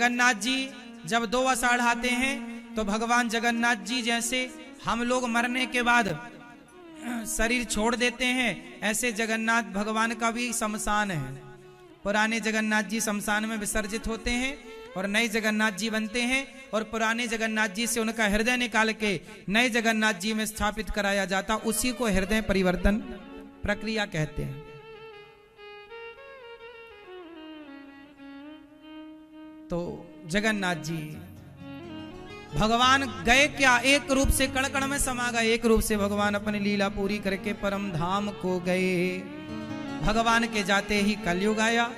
जगन्नाथ जी जब 2 आषाढ़ आते हैं तो भगवान जगन्नाथ जी जैसे हम लोग मरने के बाद शरीर छोड़ देते हैं, ऐसे जगन्नाथ भगवान का भी शमशान है। पुराने जगन्नाथ जी शमशान में विसर्जित होते हैं और नए जगन्नाथ जी बनते हैं, और पुराने जगन्नाथ जी से उनका हृदय निकाल के नए जगन्नाथ जी में स्थापित कराया जाता, उसी को हृदय परिवर्तन प्रक्रिया कहते हैं। तो जगन्नाथ जी भगवान गए क्या, एक रूप से कण कण में समा गए, एक रूप से भगवान अपनी लीला पूरी करके परम धाम को गए। भगवान के जाते ही कलयुग आया।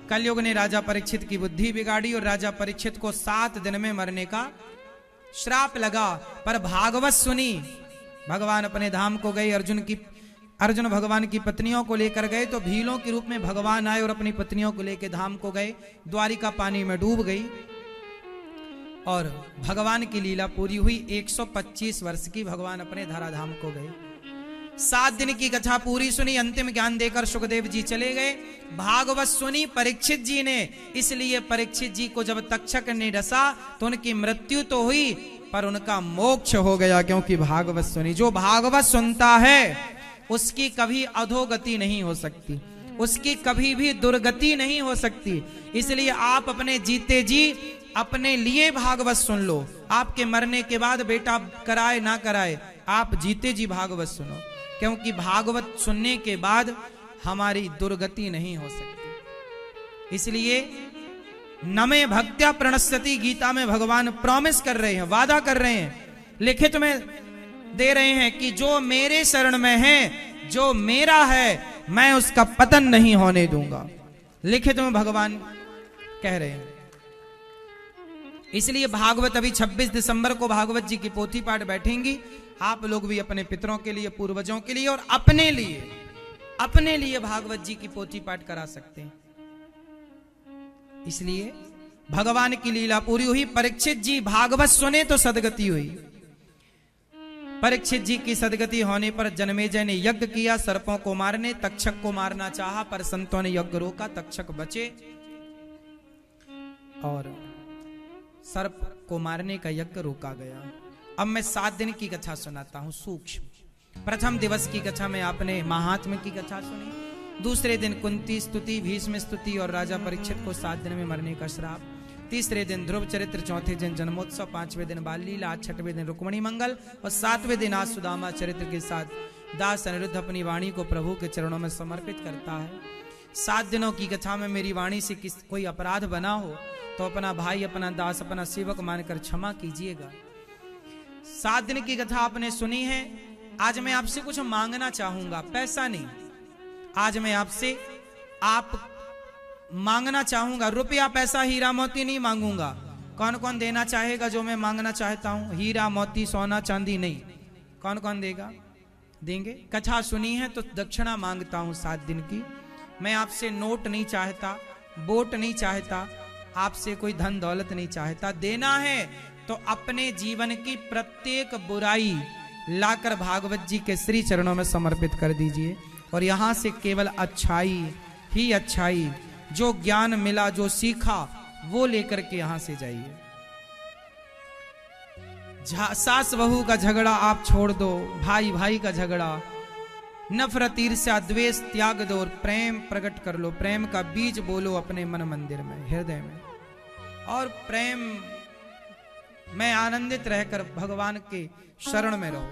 कलयुग ने राजा परीक्षित की बुद्धि बिगाड़ी और राजा परीक्षित को 7 दिन में मरने का श्राप लगा। पर भागवत सुनी, भगवान अपने धाम को गए। अर्जुन भगवान की पत्नियों को लेकर गए तो भीलों के रूप में भगवान आए और अपनी पत्नियों को लेकर धाम को गए। द्वारिका पानी में डूब गई और भगवान की लीला पूरी हुई। 125 वर्ष की भगवान अपने धराधाम को गए। 7 दिन की कथा पूरी सुनी, अंतिम ज्ञान देकर सुखदेव जी चले गए। भागवत सुनी परीक्षित जी ने, इसलिए परीक्षित जी को जब तक्षक ने डसा तो उनकी मृत्यु तो हुई पर उनका मोक्ष हो गया, क्योंकि भागवत सुनी। जो भागवत सुनता है उसकी कभी अधोगति नहीं हो सकती, उसकी कभी भी दुर्गति नहीं हो सकती। इसलिए आप अपने जीते जी अपने लिए भागवत सुन लो। आपके मरने के बाद बेटा कराए ना कराए, आप जीते जी भागवत सुनो, क्योंकि भागवत सुनने के बाद हमारी दुर्गति नहीं हो सकती। इसलिए नमे भक्त्या प्रणश्यति, गीता में भगवान प्रॉमिस कर रहे हैं, वादा कर रहे हैं, लिखित में दे रहे हैं कि जो मेरे शरण में है, जो मेरा है, मैं उसका पतन नहीं होने दूंगा। लिखित में भगवान कह रहे हैं। इसलिए भागवत अभी 26 दिसंबर को भागवत जी की पोथी पाठ बैठेंगी। आप लोग भी अपने पितरों के लिए, पूर्वजों के लिए और अपने लिए भागवत जी की पोथी पाठ करा सकते हैं। इसलिए भगवान की लीला पूरी हुई। परीक्षित जी भागवत सुने तो सदगति हुई। परीक्षित जी की सदगति होने पर जन्मेजय ने यज्ञ किया सर्पों को मारने। तक्षक को मारना चाहा पर संतों ने यज्ञ रोका, तक्षक बचे और सर्प को मारने का यज्ञ रोका गया। अब मैं 7 दिन की कथा सुनाता हूं सूक्ष्म। प्रथम दिवस की कथा में आपने महात्मा की कथा सुनी। दूसरे दिन कुंती स्तुति, भीष्म स्तुति और राजा परीक्षित को 7 दिन में मरने का श्राप। तीसरे दिन ध्रुव चरित्र, चौथे दिन जन्मोत्सव, 5वें दिन बाल लीला, 6वें दिन रुक्मणी मंगल और 7वें दिन आज सुदामा चरित्र के साथ दास अनिरुद्ध अपनी वाणी को प्रभु के चरणों में समर्पित करता है। 7 दिनों की कथा में मेरी वाणी से कोई अपराध बना हो तो अपना भाई, अपना दास, अपना सेवक मानकर क्षमा कीजिएगा। 7 दिन की कथा आपने सुनी है। आज मैं आपसे कुछ मांगना चाहूंगा, पैसा नहीं। आज मैं आपसे मांगना चाहूंगा, रुपया पैसा हीरा मोती नहीं मांगूंगा। कौन कौन देना चाहेगा जो मैं मांगना चाहता हूं? हीरा मोती सोना चांदी नहीं। कौन कौन देगा? देंगे? कथा सुनी है तो दक्षिणा मांगता हूं 7 दिन की। मैं आपसे नोट नहीं चाहता, वोट नहीं चाहता, आपसे कोई धन दौलत नहीं चाहता। देना है तो अपने जीवन की प्रत्येक बुराई लाकर भागवत जी के श्री चरणों में समर्पित कर दीजिए और यहां से केवल अच्छाई ही अच्छाई, जो ज्ञान मिला, जो सीखा, वो लेकर के यहां से जाइए। सास बहू का झगड़ा आप छोड़ दो, भाई भाई का झगड़ा, नफरत, ईर्ष्या, द्वेष त्याग दो और प्रेम प्रकट कर लो। प्रेम का बीज बोलो अपने मन मंदिर में, हृदय में, और प्रेम में आनंदित रहकर भगवान के शरण में रहो।